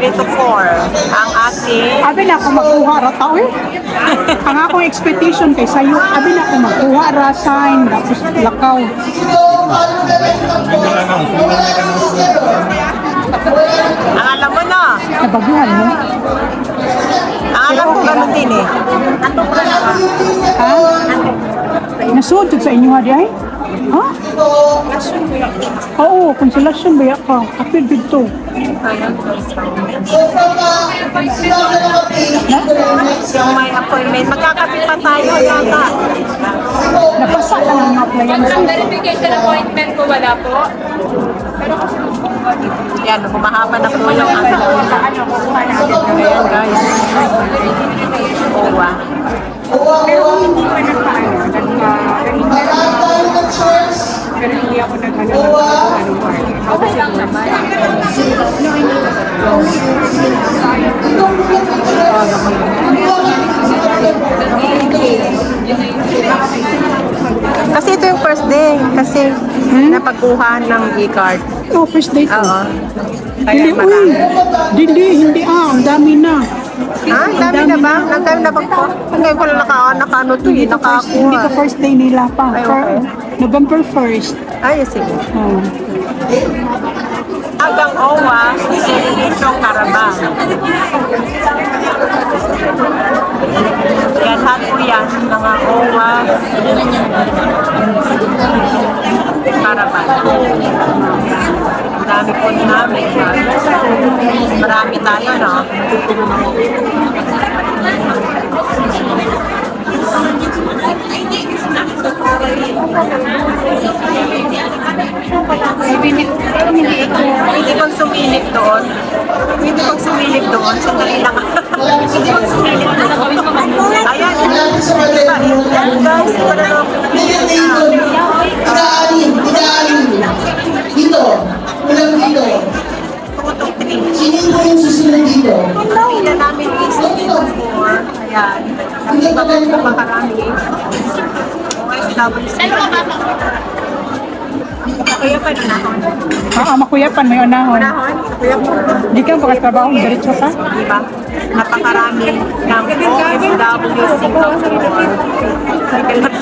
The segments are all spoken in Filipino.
3 to 4. Ang ating... Abi na ako magkuha ra tao eh. Ang akong expectation kay sayo, abi na ako magkuha ra sign tapos lakaw. Ang alam mo na. Nabaguhan mo. Ang alam ko ganun din eh. Ha? Nasuod sa inyo ha di ay? Ha? Oo, konsolasyon ba ka? Kapil dito. Yung may appointment, magkakapit pa tayo yata. Napasa lang ang appliance. Ang verification appointment ko wala po. Yan, humahaba na po yung ating ayan guys. Owa. Pero hindi pa nagpaano, pero hindi ako naghanap ng Okay lang naman. Kasi ito yung first day. Kasi napagkuhan ng e-card. Oh, first date ko. Oo. Hindi, Kaya uy. Hindi, ang dami na. Ah, dami na ba? Ang dami na ba po? Ngayon ko lang naka-ano to eh, Hindi ko nakakuha. first day nila pa. Ay, okay. November 1st. Ay, sige. Oh. Hanggang OWA, Sirilichong Karabang. Yan, lahat po yan, mga OWA, Karabang. Ang dami po namin. Marami tayo, no? Hindi pang sumilip doon. Hindi pang sumilip doon. Sandali lang. Hindi pang sumilip doon. Ayan. Ayan guys. Dito. Walang dito. Sino po yung susunod dito? Hindi namin is before. Ayan. Kasi bago po makarami. Kaya pa na nahon. Makuyapan mo yung unahon. Nahon? Kuya po. Di ka pagkatrabaho, diretso ka? Diba? Napakarami ng OFW single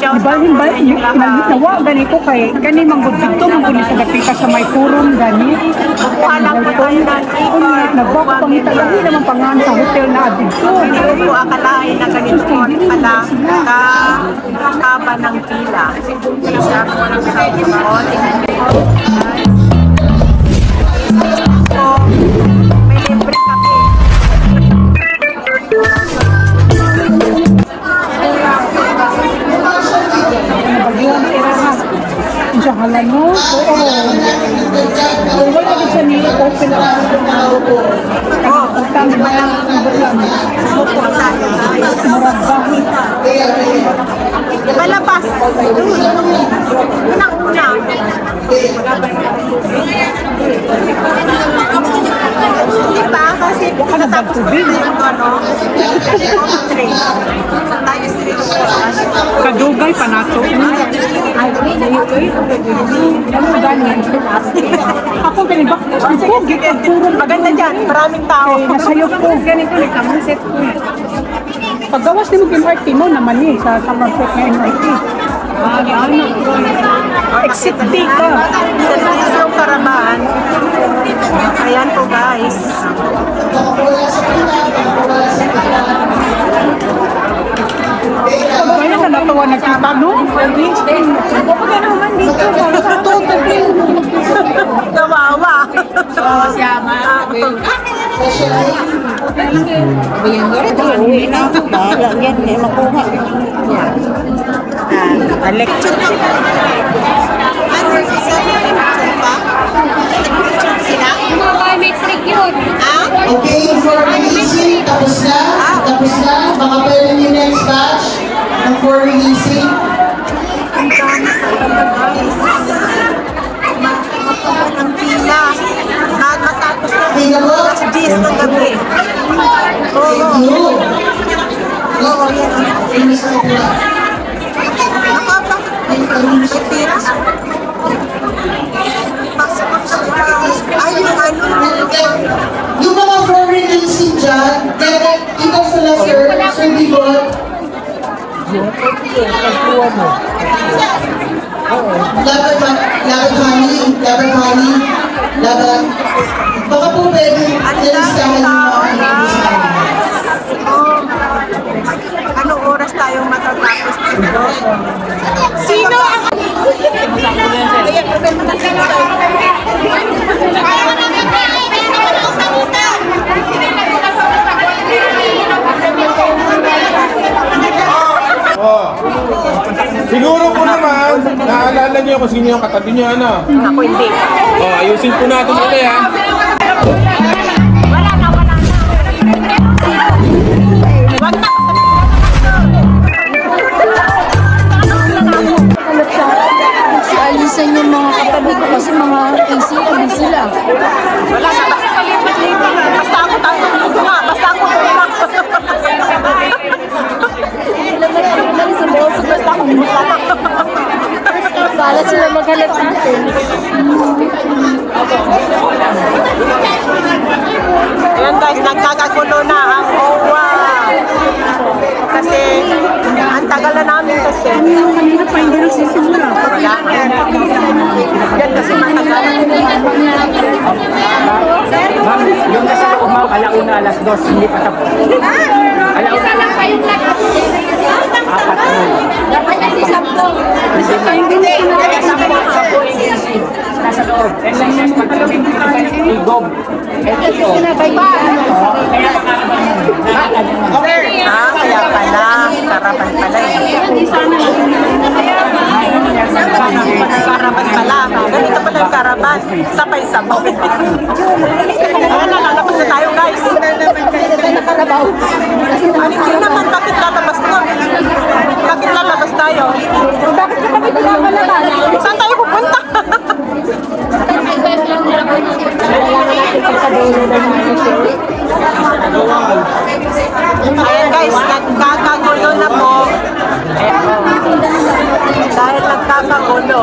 Ibalhin ba? Nawa ganito kay kani manggod dito manggod sa dapita sa may forum gani. Kuha lang po tayo ng e-card. Nagwak pangita lagi naman pangan sa hotel na dito. Hindi ko po akalain na ganito po pala kakaba ng pila. Siya po ng sabi mo. May libre kami. Diyan halan mo? Oo. Wala ka siya nila open utang ba ang marabahi. Malabas. Unang-una. Diba? Kasi natapos ko yung ano, tayo street. Kadugay pa nato. Ano ganyan? Ako ganun ba? Ako gitag puro Maganda dyan, maraming tao. nasayop ko. Ganito ni kamuset ko. Paggawas ni mo MRT mo naman eh sa market na MRT. Exit D ka. Sa yung Karaman. Ayan po guys. Kaya na natawa nagkita, no? Ako ka naman dito. Totally. Kawawa. Uwi na ako. Bahala yan. May makuha. Lecture Mga biometric yun. Okay, for releasing, tapos na. Tapos na. Baka pwede niyo next batch ng for releasing. Ang dami talaga guys. Ang pila. Matapos na alas 10 ng gabi. Oo. Oo, yan. Nakapa. May pira. Pasok sa ay, yung ano. Yung mga for laban Holly, laban. Baka po pwede nalistahan yung mga inubusan. Anong oras tayong matatapos dito? Sino ang... Oh. Siguro po naman, naalala niyo kung sino yung katabi niyo, ano? Ako hindi. Oh, ayusin po natin ulit, ha? Wala na. Wag na. Si alisan yung mga katabi ko kasi mga ACB sila. Wala na. Basta palipat-lipat. Basta ako tayo. Basta ako tulak. Sa boso basta akong mukha. Para sila maghanap natin. Ayan guys, nagkakagulo na ang OWA. Kasi, ang tagal na namin kasi. Kanina pa hindi nagsisimula. Wala. Yan kasi matagal. Ma'am, yung nasa loob ma'am, alauna alas 2, hindi pa tapos. Alauna alas 4. Apat na. Dapat kasi sabto. Nasa loob. SSS, pagdating Igob. Kasi sinabay pa. Kaya pala. Karapan pala eh. Karapan pala. Ganito pala yung karapan. Sabay-sabay. Ayan na, lalabas na tayo guys. Nakarabaw. Hindi naman, bakit lalabas mo? Bakit lalabas tayo? Bakit na kami pinapalabas? Saan tayo pupunta? Ayan guys, nagkakagulo na po. Dahil nagkakagulo.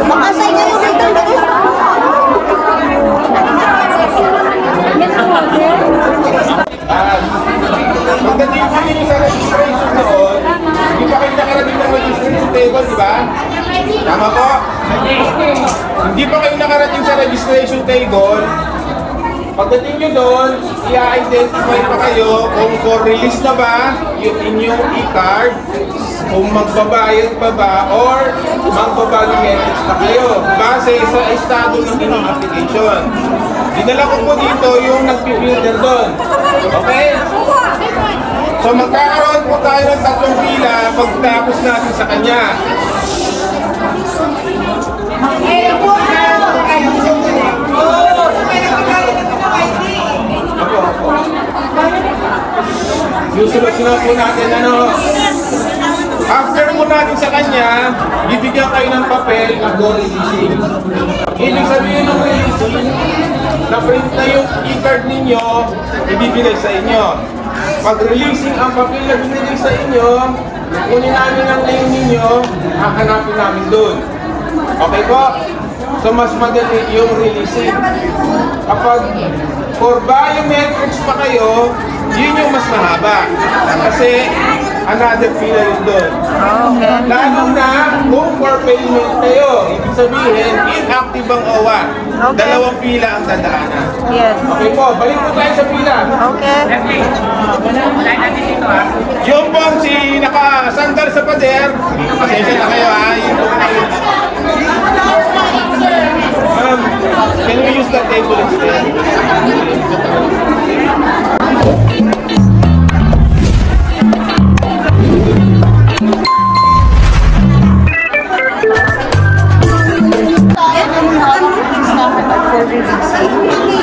Makasay na yung ito. Pagdating po ninyo sa registration doon, hindi pa kayo nakarating ng registration table, di ba? Tama po? Hindi pa kayo nakarating sa registration table. Pagdating nyo doon, i-identify pa kayo kung for release na ba yung inyong e-card, kung magbabayad pa ba, or magbabalumetrics pa kayo base sa estado ng inyong application. Dinala ko po dito yung nag-filter doon. Okay? So magkakaroon po tayo ng 3 pila pagtapos natin sa kanya. Susunod-sunod po natin ano. After po natin sa kanya, bibigyan kayo ng papel na releasing. Ibig sabihin ng releasing, na-print na yung e-card ninyo, ibibigay sa inyo. Pag-releasing ang papel na binigay sa inyo, kunin namin ang name ninyo, hahanapin namin doon. Okay po? So mas madali yung releasing. Kapag for biometrics pa kayo, yun yung mas mahaba. Kasi another pila yun doon. Okay. Lalo na kung for payment kayo, ibig sabihin, inactive ang OWA. Okay. 2 pila ang dadaanan. Yes. Okay po, balik po tayo sa pila. Okay. Yung pong si nakasandal sa pader, pasensya na kayo ha. Can we use that table instead?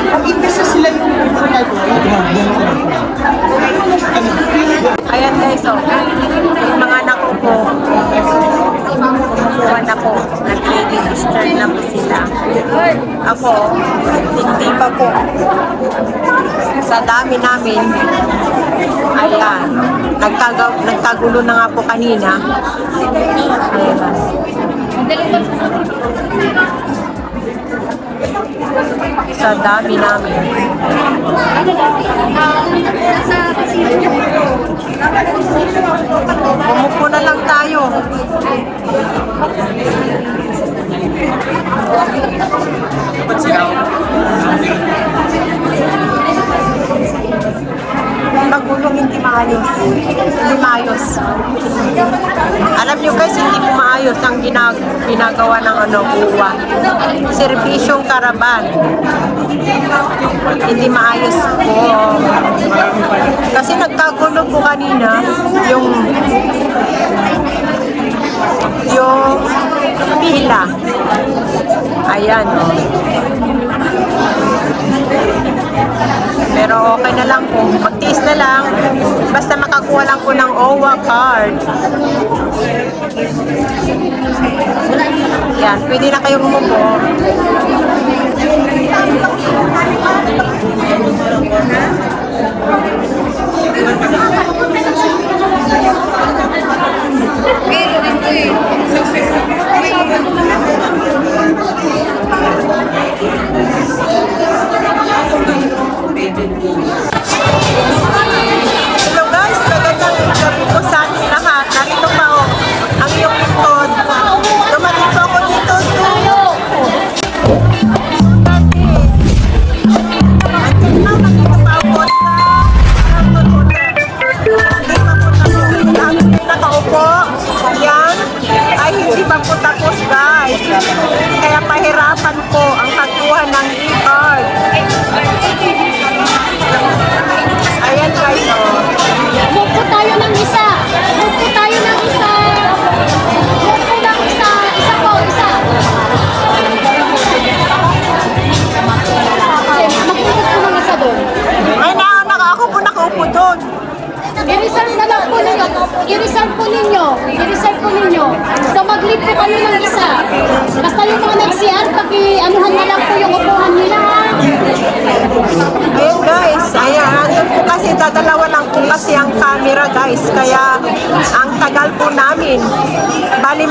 Pag-imbesa sila yung Ayan guys, so, yung mga anak ko po, nag-register na po sila. Ako, hindi pa po. Sa dami namin, ayan, nagkagulo na nga po kanina. Ayan. So, sa dami namin. Umupo na lang tayo. Magulong hindi maayos. Hindi maayos. Alam nyo guys, hindi po maayos ang ginagawa ng uwa. Serbisyong karaban. Hindi maayos po. Kasi nagkagulo po kanina yung pila. Ayan. Pero okay na lang po. Magtiis na lang. Basta makakuha lang po ng OWA card. Yan. Pwede na kayong umupo. Hello guys, magandang gabi po sa ating lahat. Narito pa ako, ang iyong lingkod. Dumating po ako dito nakaupo. Yan ay hindi pa po tapos guys. Kaya pahirapan po ang pagkuha ng e-card. Ayan guys, oh. Buko tayo ng isa. Buko tayo ng isa. Buko ng isa. Isa po, isa. Makikita ko ng isa doon. Ay, ako po nakaupo doon. I-reserve na lang po ninyo. I-reserve po ninyo. I-reserve po ninyo. So mag-leave po kayo ng isa. Basta yung mga nag-CR, paki-anuhan na lang po yung upuhan nila. Ayun guys, ayan. Andun po kasi dadalawa lang po kasi ang camera guys. Kaya ang tagal po namin. Bali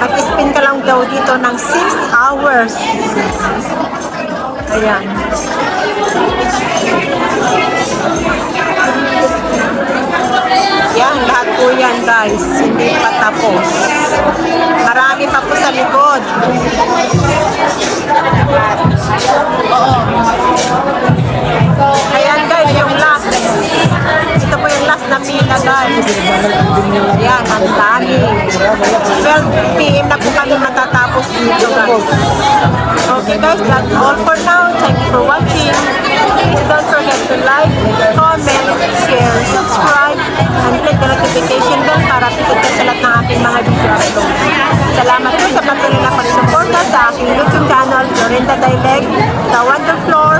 mag-spin ka lang daw dito ng 6 hours. Ayan. Yan, lahat po yan guys. Hindi pa tapos. Marami pa po sa likod. Ayan guys, yung last. Ito po yung last na pila guys. Ayan, ang dami. 12 PM na po kami matatapos dito guys. Okay guys, that's all for now. Thank you for watching. Please don't forget to like, comment, share, subscribe, and click the notification bell para pitot ka sa lahat ng aking mga video upload. Salamat po sa patuloy na pagsuporta sa aking YouTube channel, Florinda Dialect, The Wonder Floor,